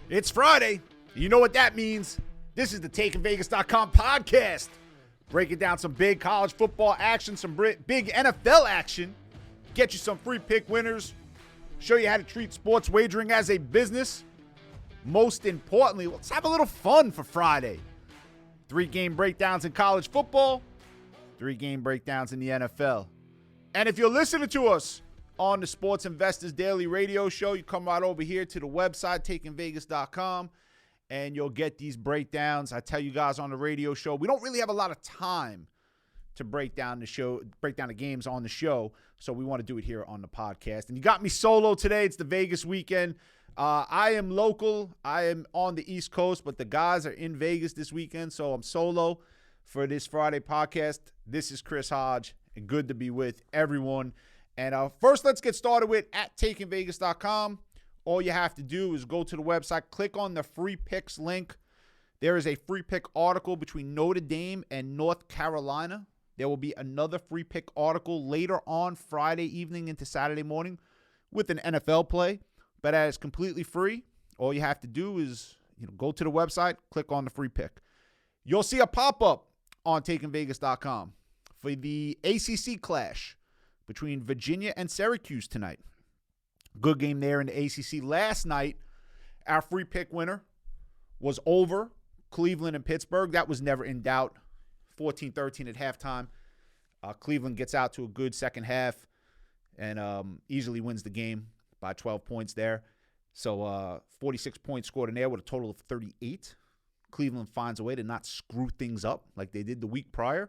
It's Friday. You know what that means. This is the TakingVegas.com podcast. Breaking down some big college football action, some big NFL action. Get you some free pick winners. Show you how to treat sports wagering as a business. Most importantly, let's have a little fun for Friday. 3-game breakdowns in college football. 3-game breakdowns in the NFL. And if you're listening to us on the Sports Investors Daily Radio Show, you come right over here to the website, TakingVegas.com, and you'll get these breakdowns. I tell you guys on the radio show, we don't really have a lot of time to break down the games on the show, so we want to do it here on the podcast. And you got me solo today. It's the Vegas weekend. I am local. I am on the East Coast, but the guys are in Vegas this weekend, so I'm solo for this Friday podcast. This is Chris Hodge, and good to be with everyone. And first, let's get started with at TakingVegas.com. All you have to do is go to the website, click on the free picks link. There is a free pick article between Notre Dame and North Carolina. There will be another free pick article later on Friday evening into Saturday morning with an NFL play. But that is completely free. All you have to do is go to the website, click on the free pick. You'll see a pop-up on TakingVegas.com for the ACC clash between Virginia and Syracuse tonight. Good game there in the ACC. Last night, our free pick winner was over Cleveland and Pittsburgh. That was never in doubt. 14-13 at halftime. Cleveland gets out to a good second half and easily wins the game by 12 points there. So 46 points scored in there with a total of 38. Cleveland finds a way to not screw things up like they did the week prior.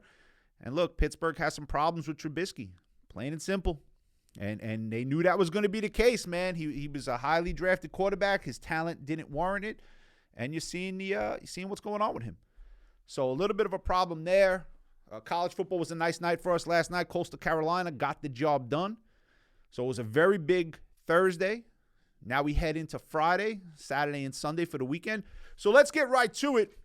And look, Pittsburgh has some problems with Trubisky, plain and simple. And they knew that was going to be the case, man. He was a highly drafted quarterback. His talent didn't warrant it. And you're seeing what's going on with him. So a little bit of a problem there. College football was a nice night for us last night. Coastal Carolina got the job done. So it was a very big Thursday. Now we head into Friday, Saturday, and Sunday for the weekend. So let's get right to it.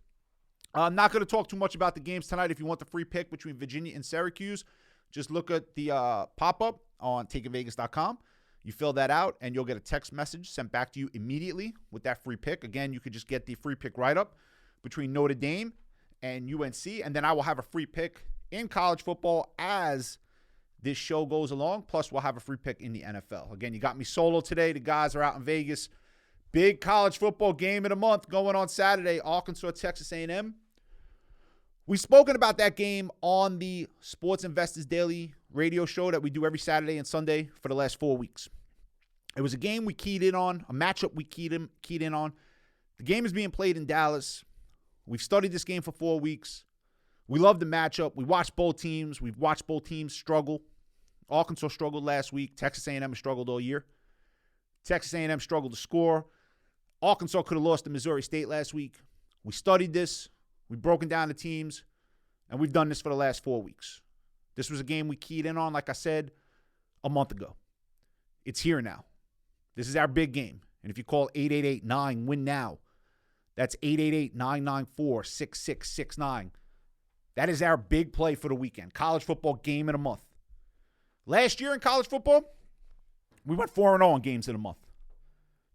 I'm not going to talk too much about the games tonight. If you want the free pick between Virginia and Syracuse, just look at the pop-up on TakingVegas.com. You fill that out, and you'll get a text message sent back to you immediately with that free pick. Again, you could just get the free pick write-up between Notre Dame and UNC, and then I will have a free pick in college football as this show goes along, plus we'll have a free pick in the NFL. Again, you got me solo today. The guys are out in Vegas. Big college football game of the month going on Saturday, Arkansas, Texas A&M. We've spoken about that game on the Sports Investors Daily Radio Show that we do every Saturday and Sunday for the last 4 weeks. It was a game we keyed in on, a matchup we keyed in on. The game is being played in Dallas. We've studied this game for 4 weeks. We love the matchup. We watched both teams. We've watched both teams struggle. Arkansas struggled last week. Texas A&M has struggled all year. Texas A&M struggled to score. Arkansas could have lost to Missouri State last week. We studied this. We've broken down the teams, and we've done this for the last 4 weeks. This was a game we keyed in on, like I said, a month ago. It's here now. This is our big game. And if you call 888-9-WIN-NOW, that's 888-994-6669. That is our big play for the weekend. College football game of the month. Last year in college football, we went 4-0 in games of the month.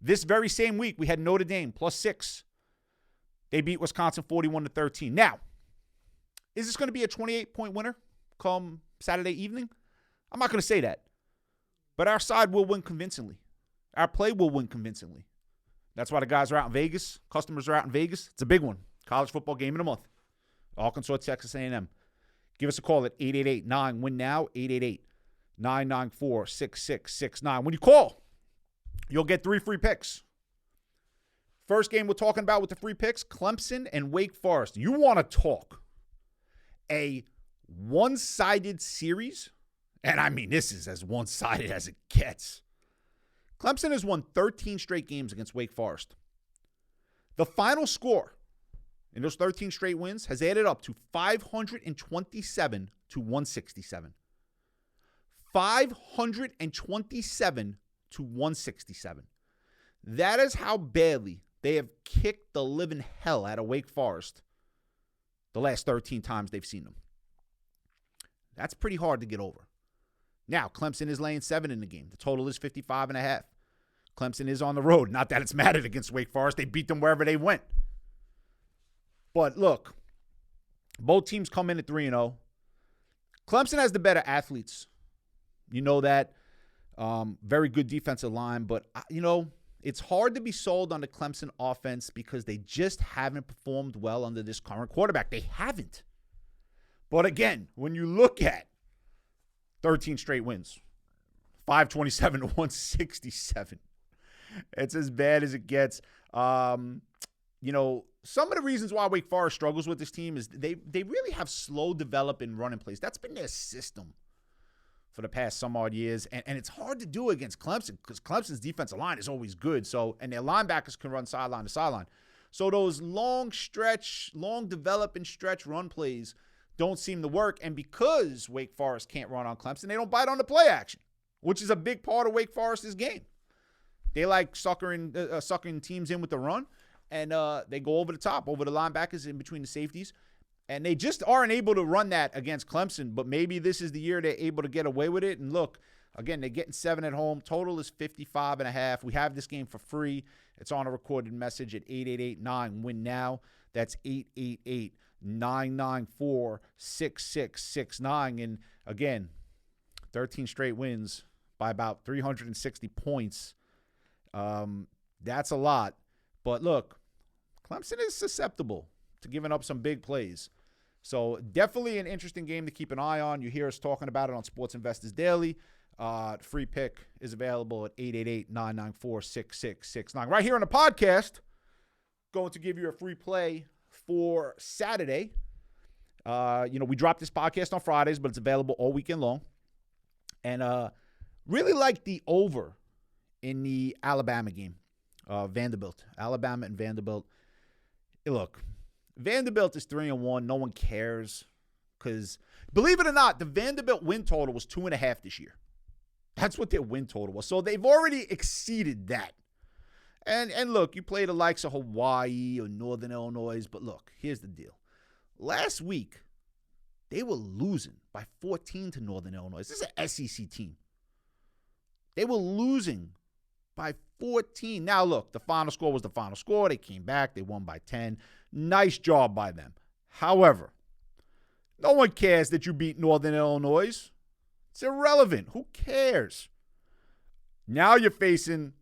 This very same week, we had Notre Dame +6. They beat Wisconsin 41-13. Now, is this going to be a 28-point winner come Saturday evening? I'm not going to say that. But our side will win convincingly. Our play will win convincingly. That's why the guys are out in Vegas. Customers are out in Vegas. It's a big one. College football game of the month. Arkansas, Texas A&M. Give us a call at 888-9-WIN-NOW, 888-994-6669. When you call, you'll get 3 free picks. First game we're talking about with the free picks, Clemson and Wake Forest. You want to talk a one-sided series? And I mean, this is as one-sided as it gets. Clemson has won 13 straight games against Wake Forest. The final score in those 13 straight wins has added up to 527 to 167. 527 to 167. That is how badly they have kicked the living hell out of Wake Forest the last 13 times they've seen them. That's pretty hard to get over. Now, Clemson is laying 7 in the game. The total is 55.5. Clemson is on the road. Not that it's mattered against Wake Forest. They beat them wherever they went. But look, both teams come in at 3-0. Clemson has the better athletes. You know that. Very good defensive line. But, it's hard to be sold on the Clemson offense because they just haven't performed well under this current quarterback. They haven't. But again, when you look at 13 straight wins, 527 to 167, it's as bad as it gets. Some of the reasons why Wake Forest struggles with this team is they really have slow developing running plays. That's been their system for the past some odd years. And it's hard to do against Clemson because Clemson's defensive line is always good. And their linebackers can run sideline to sideline. So those long developing stretch run plays don't seem to work. And because Wake Forest can't run on Clemson, they don't bite on the play action, which is a big part of Wake Forest's game. They like sucking teams in with the run, and they go over the top, over the linebackers in between the safeties. And they just aren't able to run that against Clemson, but maybe this is the year they're able to get away with it. And look, again, they're getting 7 at home. Total is 55.5. We have this game for free. It's on a recorded message at 888-9-WIN-NOW. That's 888-994-6669. And again, 13 straight wins by about 360 points. That's a lot. But look, Clemson is susceptible to giving up some big plays. So definitely an interesting game to keep an eye on. You hear us talking about it on Sports Investors Daily. Free pick is available at 888-994-6669. Right here on the podcast, going to give you a free play for Saturday. We drop this podcast on Fridays, but it's available all weekend long. And really like the over in the Alabama game. Vanderbilt. Alabama and Vanderbilt. Look, Vanderbilt is 3-1. No one cares because, believe it or not, the Vanderbilt win total was 2.5 this year. That's what their win total was. So they've already exceeded that. And look, you play the likes of Hawaii or Northern Illinois, but look, here's the deal. Last week, they were losing by 14 to Northern Illinois. This is an SEC team. They were losing by 14. Now, look, the final score was the final score. They came back. They won by 10. Nice job by them. However, no one cares that you beat Northern Illinois. It's irrelevant. Who cares? Now you're facing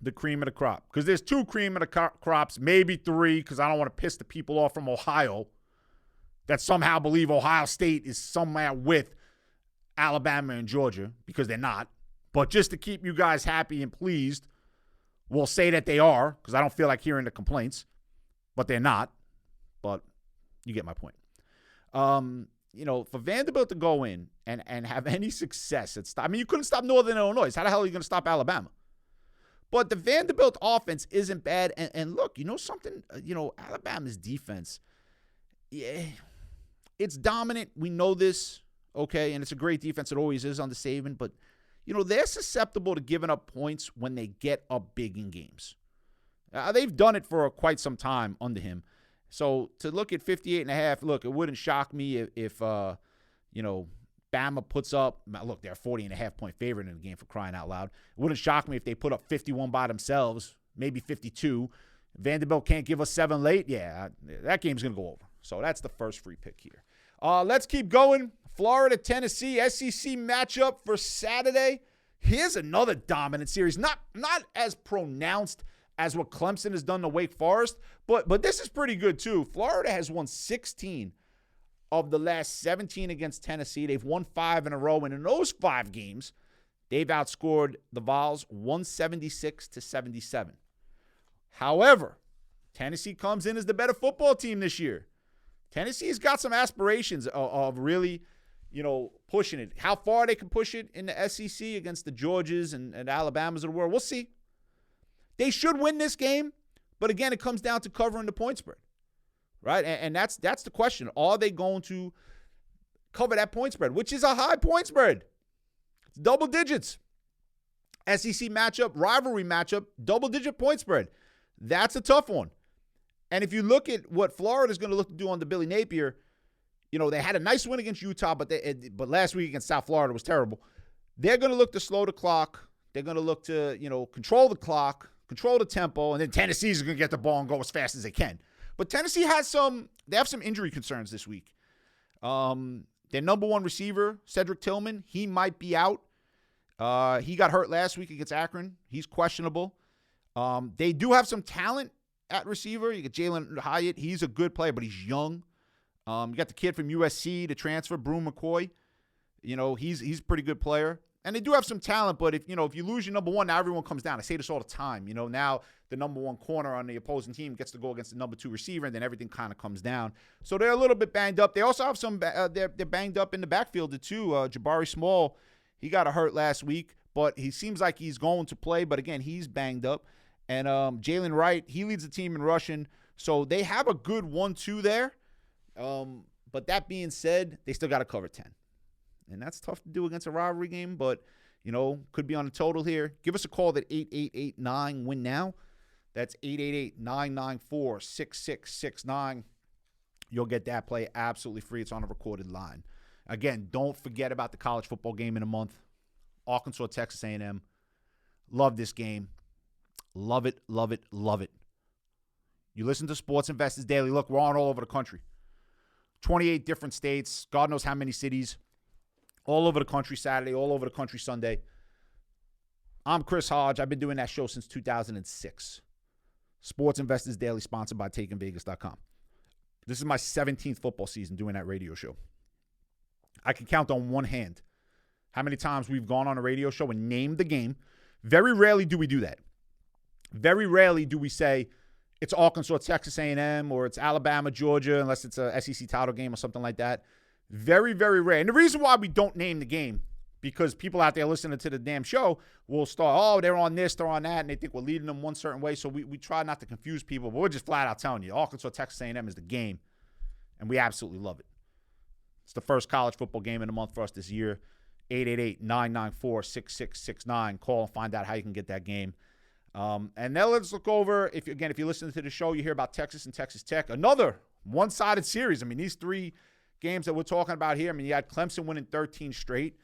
the cream of the crop because there's 2 cream of the crops, maybe 3, because I don't want to piss the people off from Ohio that somehow believe Ohio State is somehow with Alabama and Georgia, because they're not. But just to keep you guys happy and pleased, we'll say that they are, because I don't feel like hearing the complaints. But they're not. But you get my point. For Vanderbilt to go in and have any success you couldn't stop Northern Illinois. How the hell are you going to stop Alabama? But the Vanderbilt offense isn't bad. And look, something? Alabama's defense, yeah, it's dominant. We know this, okay? And it's a great defense. It always is under Saban. But, they're susceptible to giving up points when they get up big in games. They've done it for quite some time under him. So to look at 58.5, look, it wouldn't shock me if Bama puts up, look, they're a 40.5-point favorite in the game, for crying out loud. It wouldn't shock me if they put up 51 by themselves, maybe 52. Vanderbilt can't give us 7 late. Yeah, that game's going to go over. So that's the first free pick here. Let's keep going. Florida, Tennessee, SEC matchup for Saturday. Here's another dominant series. Not as pronounced as what Clemson has done to Wake Forest, but this is pretty good too. Florida has won 16 of the last 17 against Tennessee. They've won 5 in a row, and in those 5 games, they've outscored the Vols 176-77. However, Tennessee comes in as the better football team this year. Tennessee's got some aspirations of really, pushing it. How far they can push it in the SEC against the Georgias and Alabamas of the world, we'll see. They should win this game, but again, it comes down to covering the point spread, right? And that's the question. Are they going to cover that point spread, which is a high point spread? It's double digits. SEC matchup, rivalry matchup, double-digit point spread. That's a tough one. And if you look at what Florida's going to look to do under Billy Napier, they had a nice win against Utah, but last week against South Florida was terrible. They're going to look to slow the clock They're going to look to, control the clock, control the tempo, and then Tennessee's going to get the ball and go as fast as they can. But Tennessee they have some injury concerns this week. Their number one receiver, Cedric Tillman, he might be out. He got hurt last week against Akron. He's questionable. They do have some talent at receiver. You get Jalen Hyatt. He's a good player, but he's young. You got the kid from USC to transfer, Brew McCoy. He's a pretty good player. And they do have some talent, but if you lose your number one, now everyone comes down. I say this all the time. Now the number one corner on the opposing team gets to go against the number two receiver, and then everything kind of comes down. So they're a little bit banged up. They also have some they're banged up in the backfield too. Jabari Small, he got hurt last week, but he seems like he's going to play. But again, he's banged up. And Jalen Wright, he leads the team in rushing. So they have a good 1-2 there. But that being said, they still got to cover 10. And that's tough to do against a rivalry game, but, could be on a total here. Give us a call at 888-9-WIN-NOW. That's 888-994-6669. You'll get that play absolutely free. It's on a recorded line. Again, don't forget about the college football game in a month. Arkansas, Texas A&M. Love this game. Love it, love it, love it. You listen to Sports Investors Daily. Look, we're on all over the country. 28 different states. God knows how many cities. All over the country Saturday, all over the country Sunday. I'm Chris Hodge. I've been doing that show since 2006. Sports Investors Daily, sponsored by TakingVegas.com. This is my 17th football season doing that radio show. I can count on one hand how many times we've gone on a radio show and named the game. Very rarely do we do that. Very rarely do we say it's Arkansas, Texas A&M, or it's Alabama, Georgia, unless it's a SEC title game or something like that. Very, very rare. And the reason why we don't name the game, because people out there listening to the damn show will start, they're on this, they're on that, and they think we're leading them one certain way. So we try not to confuse people, but we're just flat out telling you, Arkansas, Texas A&M is the game, and we absolutely love it. It's the first college football game in the month for us this year. 888-994-6669. Call and find out how you can get that game. And now let's look over, if you listen to the show, you hear about Texas and Texas Tech. Another one-sided series. I mean, these three games that we're talking about here. I mean, you had Clemson winning 13 straight.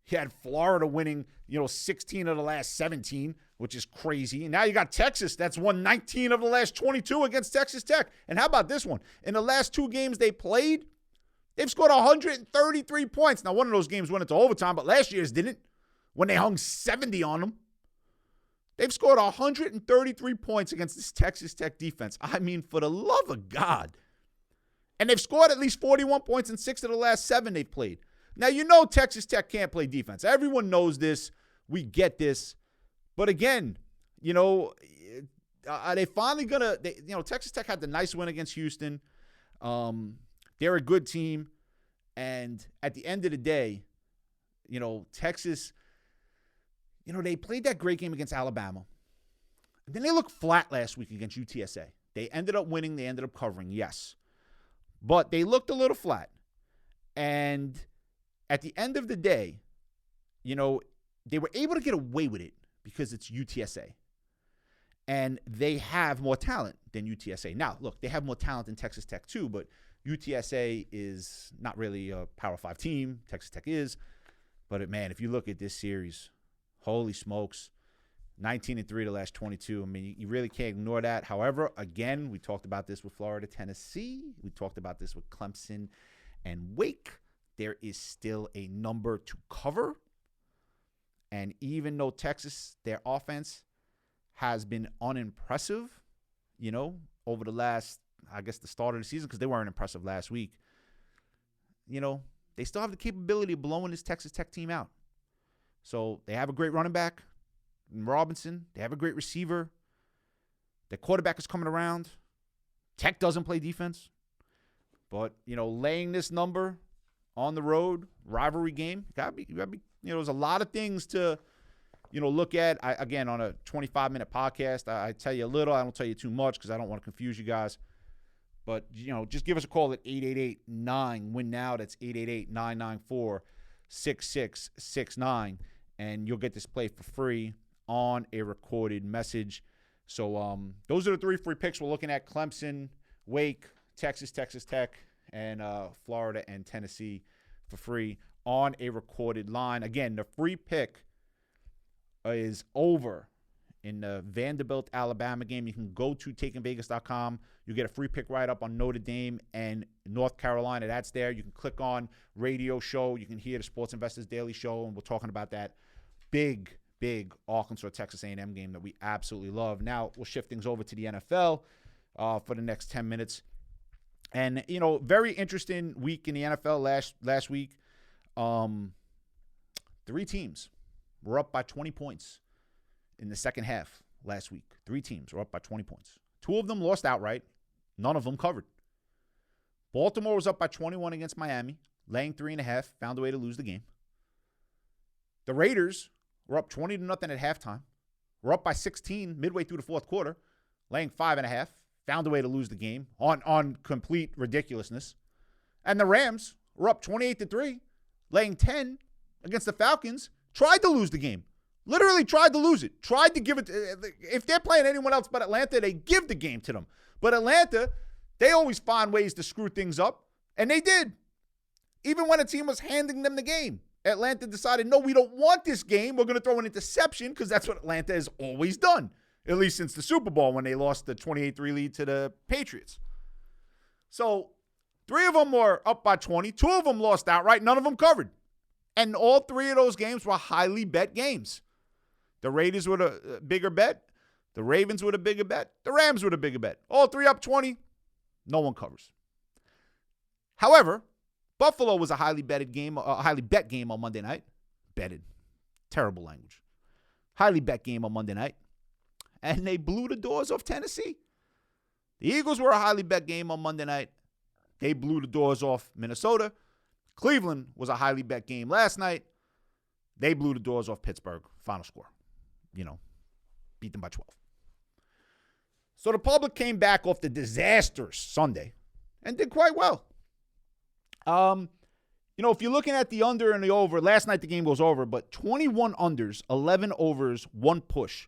You had Florida winning, 16 of the last 17, which is crazy. And now you got Texas that's won 19 of the last 22 against Texas Tech. And how about this one? In the last two games they played, they've scored 133 points. Now, one of those games went into overtime, but last year's didn't, when they hung 70 on them. They've scored 133 points against this Texas Tech defense. I mean, for the love of God. And they've scored at least 41 points in 6 of the last 7 they've played. Now, Texas Tech can't play defense. Everyone knows this. We get this. But again, are they finally going to, Texas Tech had the nice win against Houston. They're a good team. And at the end of the day, Texas, they played that great game against Alabama. And then they looked flat last week against UTSA. They ended up winning. They ended up covering, yes. But they looked a little flat. And at the end of the day, they were able to get away with it because it's UTSA. And they have more talent than UTSA. Now, look, they have more talent than Texas Tech too, but UTSA is not really a Power 5 team. Texas Tech is. But, man, if you look at this series, holy smokes, 19-3 the last 22. I mean, you really can't ignore that. However, again, we talked about this with Florida, Tennessee. We talked about this with Clemson and Wake. There is still a number to cover. And even though Texas, their offense has been unimpressive, over the last, the start of the season, because they weren't impressive last week, they still have the capability of blowing this Texas Tech team out. So they have a great running back in Robinson. They have a great receiver. Their quarterback is coming around. Tech doesn't play defense. But, laying this number on the road, rivalry game, you gotta be, there's a lot of things to, look at. Again, on a 25-minute podcast, I tell you a little. I don't tell you too much because I don't want to confuse you guys. But, just give us a call at 888-9-WIN-NOW. That's 888-994-6669. And you'll get this play for free on a recorded message. So those are the 3 free picks we're looking at: Clemson, Wake, Texas Tech, and Florida and Tennessee for free on a recorded line. Again, the free pick is over in the Vanderbilt, Alabama game. You can go to takingvegas.com. You get a free pick right up on Notre Dame and North Carolina. That's there. You can click on radio show. You can hear the Sports Investors Daily Show, and we're talking about that big Arkansas-Texas A&M game that we absolutely love. Now, we'll shift things over to the NFL for the next 10 minutes. And, very interesting week in the NFL last week. 3 teams were up by 20 points in the second half last week. 3 teams were up by 20 points. 2 of them lost outright. None of them covered. Baltimore was up by 21 against Miami, laying 3.5, found a way to lose the game. The Raiders were up 20-0 at halftime. Were up by 16 midway through the fourth quarter, laying 5.5, found a way to lose the game on complete ridiculousness. And the Rams were up 28-3, laying 10 against the Falcons, tried to lose the game. Literally tried to lose it. Tried to give it. If they're playing anyone else but Atlanta, they give the game to them. But Atlanta, they always find ways to screw things up. And they did. Even when a team was handing them the game. Atlanta decided, no, we don't want this game. We're going to throw an interception because that's what Atlanta has always done. At least since the Super Bowl when they lost the 28-3 lead to the Patriots. So 3 of them were up by 20. 2 of them lost outright. None of them covered. And all 3 of those games were highly bet games. The Raiders were the bigger bet. The Ravens were the bigger bet. The Rams were the bigger bet. All 3 up 20. No one covers. However, Buffalo was a highly bet game on Monday night. Betted. Terrible language. Highly bet game on Monday night. And they blew the doors off Tennessee. The Eagles were a highly bet game on Monday night. They blew the doors off Minnesota. Cleveland was a highly bet game last night. They blew the doors off Pittsburgh. Final score. Beat them by 12. So the public came back off the disastrous Sunday and did quite well. If you're looking at the under and the over, last night the game goes over, but 21 unders, 11 overs, 1 push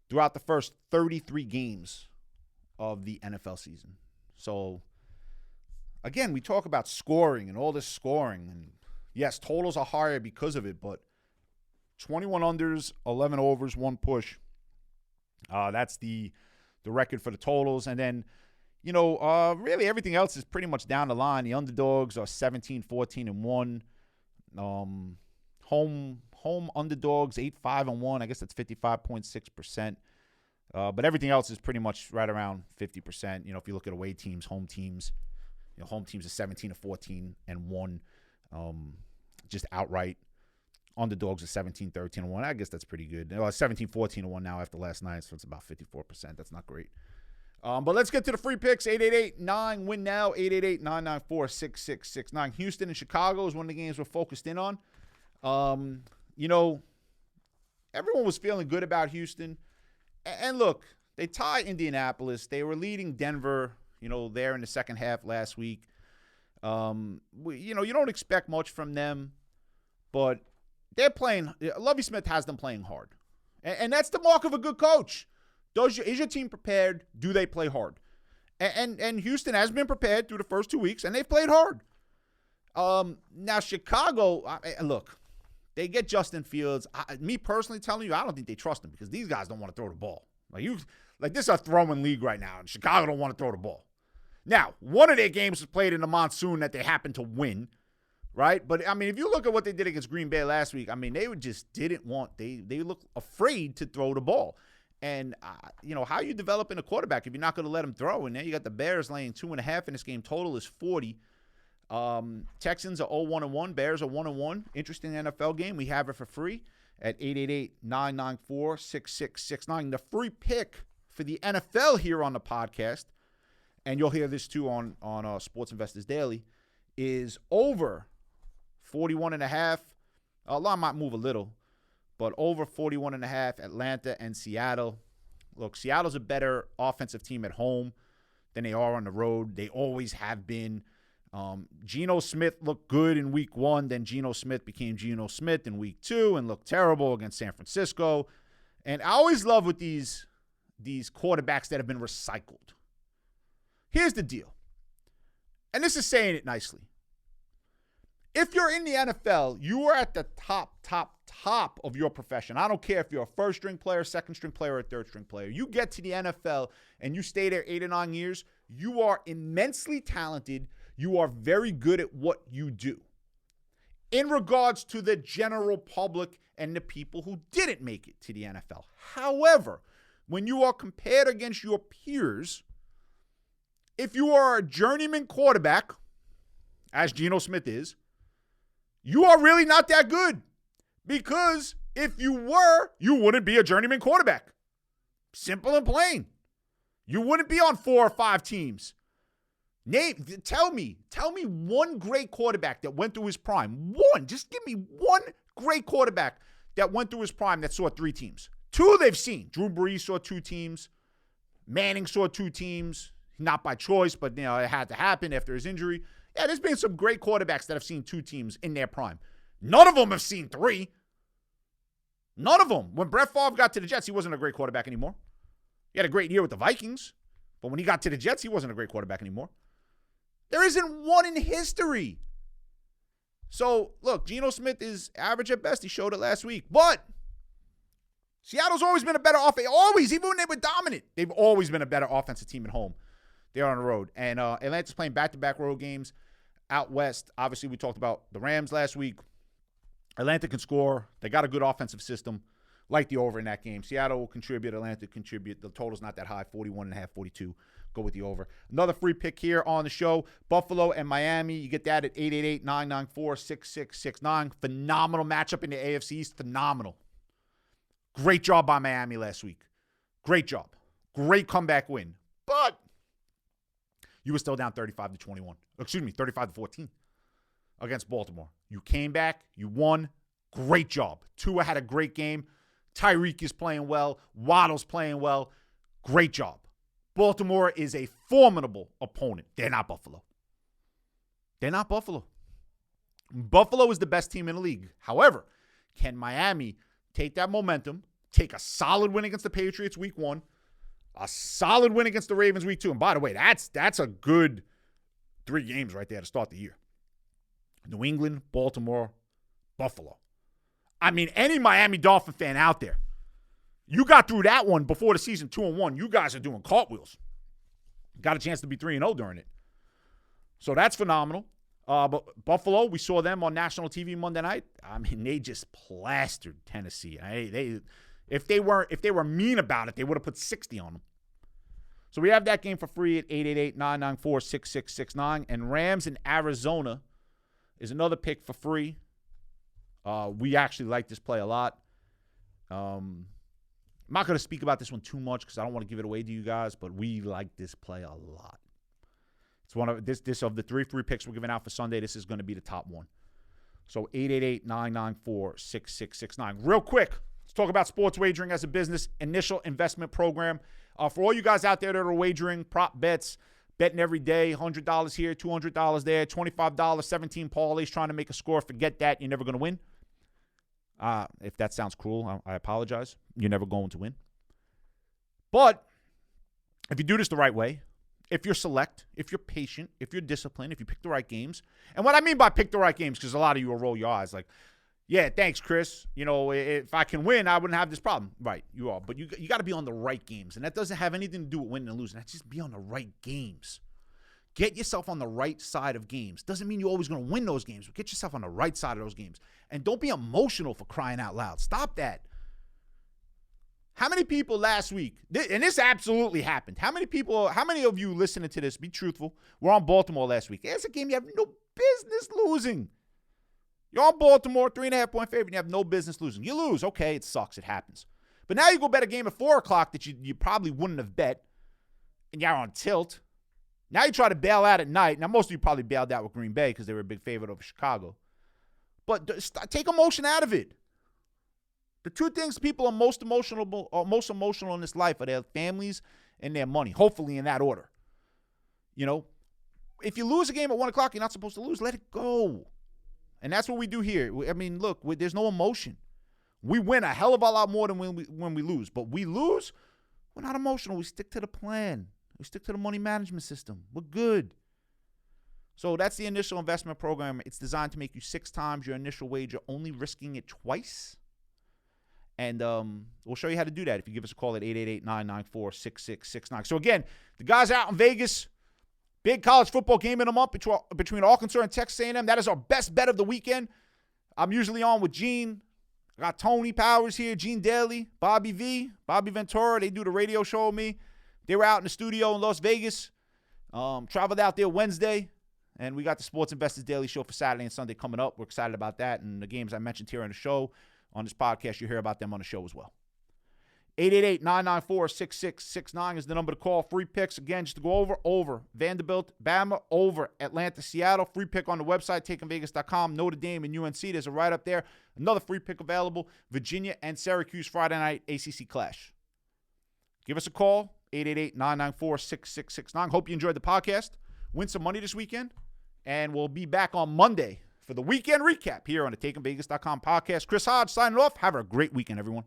throughout the first 33 games of the NFL season. So, again, we talk about scoring and all this scoring. And yes, totals are higher because of it, but 21 unders, 11 overs, 1 push. That's the record for the totals. And then, really everything else is pretty much down the line. The underdogs are 17, 14, and 1. Home underdogs, 8, 5, and 1. I guess that's 55.6%. But everything else is pretty much right around 50%. If you look at away teams, home teams, home teams are 17 to 14 and 1, just outright. Underdogs are 17, 13, and 1. I guess that's pretty good. 17, 14, and 1 now after last night, so it's about 54%. That's not great. But let's get to the free picks. 888-9-WIN-NOW, 888-994-6669. Houston and Chicago is one of the games we're focused in on. Everyone was feeling good about Houston. And look, they tied Indianapolis. They were leading Denver, there in the second half last week. You don't expect much from them, but they're playing. Lovie Smith has them playing hard. And that's the mark of a good coach. Is your team prepared? Do they play hard? And Houston has been prepared through the first 2 weeks, and they've played hard. Now, Chicago, look, they get Justin Fields. Me personally telling you, I don't think they trust him because these guys don't want to throw the ball. This is a throwing league right now, and Chicago don't want to throw the ball. Now, one of their games was played in the monsoon that they happened to win, right? But, if you look at what they did against Green Bay last week, they just didn't want – they look afraid to throw the ball. And, how you developing a quarterback if you're not going to let him throw? And now you got the Bears laying 2.5 in this game. Total is 40. Texans are 0-1-1. Bears are 1-1. Interesting NFL game. We have it for free at 888-994-6669. The free pick for the NFL here on the podcast, and you'll hear this too on Sports Investors Daily, is over 41.5. A line might move a little, but over 41.5, Atlanta and Seattle. Look, Seattle's a better offensive team at home than they are on the road. They always have been. Geno Smith looked good in week 1. Then Geno Smith became Geno Smith in week 2 and looked terrible against San Francisco. And I always love with these quarterbacks that have been recycled. Here's the deal. And this is saying it nicely. If you're in the NFL, you are at the top of your profession. I don't care if you're a first-string player, second-string player, or third-string player. You get to the NFL and you stay there 8 or 9 years, you are immensely talented. You are very good at what you do. In regards to the general public and the people who didn't make it to the NFL. However, when you are compared against your peers, if you are a journeyman quarterback, as Geno Smith is, you are really not that good. Because if you were, you wouldn't be a journeyman quarterback. Simple and plain. You wouldn't be on 4 or 5 teams. Tell me one great quarterback that went through his prime. One. Just give me one great quarterback that went through his prime that saw 3 teams. 2 they've seen. Drew Brees saw 2 teams. Manning saw 2 teams. Not by choice, but it had to happen after his injury. Yeah, there's been some great quarterbacks that have seen 2 teams in their prime. None of them have seen 3. None of them. When Brett Favre got to the Jets, he wasn't a great quarterback anymore. He had a great year with the Vikings. But when he got to the Jets, he wasn't a great quarterback anymore. There isn't one in history. So, look, Geno Smith is average at best. He showed it last week. But Seattle's always been a better offense. Always. Even when they were dominant, they've always been a better offensive team at home. They're on the road. And Atlanta's playing back-to-back road games out west. Obviously, we talked about the Rams last week. Atlanta can score. They got a good offensive system. Like the over in that game. Seattle will contribute. Atlanta contribute. The total's not that high, 41.5, 42. Go with the over. Another free pick here on the show. Buffalo and Miami. You get that at 888-994-6669. Phenomenal matchup in the AFC East. Phenomenal. Great job by Miami last week. Great job. Great comeback win. But you were still down 35-21. Excuse me, 35-14 against Baltimore. You came back. You won. Great job. Tua had a great game. Tyreek is playing well. Waddle's playing well. Great job. Baltimore is a formidable opponent. They're not Buffalo. They're not Buffalo. Buffalo is the best team in the league. However, can Miami take that momentum, take a solid win against the Patriots week 1, a solid win against the Ravens week 2? And by the way, that's a good 3 games right there to start the year. New England, Baltimore, Buffalo. I mean, any Miami Dolphin fan out there, you got through that one before the season 2-1. You guys are doing cartwheels. Got a chance to be 3-0 during it. So that's phenomenal. But Buffalo, we saw them on national TV Monday night. I mean, they just plastered Tennessee. If they were mean about it, they would have put 60 on them. So we have that game for free at 888-994-6669. And Rams in Arizona is another pick for free. We actually like this play a lot. I'm not going to speak about this one too much because I don't want to give it away to you guys, but we like this play a lot. It's one of this of the 3 free picks we're giving out for Sunday. This is going to be the top one. So 888-994-6669. Real quick, let's talk about sports wagering as a business initial investment program. For all you guys out there that are wagering, prop bets, betting every day, $100 here, $200 there, $25, 17 parlays trying to make a score. Forget that. You're never going to win. If that sounds cruel, I apologize. You're never going to win. But if you do this the right way, if you're select, if you're patient, if you're disciplined, if you pick the right games. And what I mean by pick the right games, because a lot of you will roll your eyes like, yeah, thanks, Chris. If I can win, I wouldn't have this problem. Right, you are. But you got to be on the right games. And that doesn't have anything to do with winning and losing. That's just be on the right games. Get yourself on the right side of games. Doesn't mean you're always going to win those games, but get yourself on the right side of those games. And don't be emotional for crying out loud. Stop that. How many people last week, and this absolutely happened, how many of you listening to this, be truthful, were on Baltimore last week? It's a game you have no business losing. You're on Baltimore, 3.5-point favorite, and you have no business losing. You lose, okay, it sucks, it happens. But now you go bet a game at 4 o'clock that you probably wouldn't have bet, and you're on tilt. Now you try to bail out at night. Now, most of you probably bailed out with Green Bay because they were a big favorite over Chicago. But take emotion out of it. The 2 things people are most emotional in this life are their families and their money, hopefully in that order. If you lose a game at 1 o'clock, you're not supposed to lose. Let it go. And that's what we do here. I mean, look, there's no emotion. We win a hell of a lot more than when we lose. But we lose, we're not emotional. We stick to the plan. We stick to the money management system. We're good. So that's the initial investment program. It's designed to make you 6 times your initial wager, only risking it twice. And we'll show you how to do that if you give us a call at 888-994-6669. So, again, the guys out in Vegas, big college football game in a month between Arkansas and Texas A&M. That is our best bet of the weekend. I'm usually on with Gene. I got Tony Powers here, Gene Daly, Bobby V, Bobby Ventura. They do the radio show with me. They were out in the studio in Las Vegas. Traveled out there Wednesday. And we got the Sports Investors Daily Show for Saturday and Sunday coming up. We're excited about that. And the games I mentioned here on the show, on this podcast, you hear about them on the show as well. 888-994-6669 is the number to call. Free picks, again, just to go over Vanderbilt, Bama, over Atlanta, Seattle. Free pick on the website, takingvegas.com. Notre Dame and UNC, there's a write-up there. Another free pick available, Virginia and Syracuse Friday night ACC Clash. Give us a call, 888-994-6669. Hope you enjoyed the podcast. Win some money this weekend. And we'll be back on Monday for the weekend recap here on the takingvegas.com podcast. Chris Hodge signing off. Have a great weekend, everyone.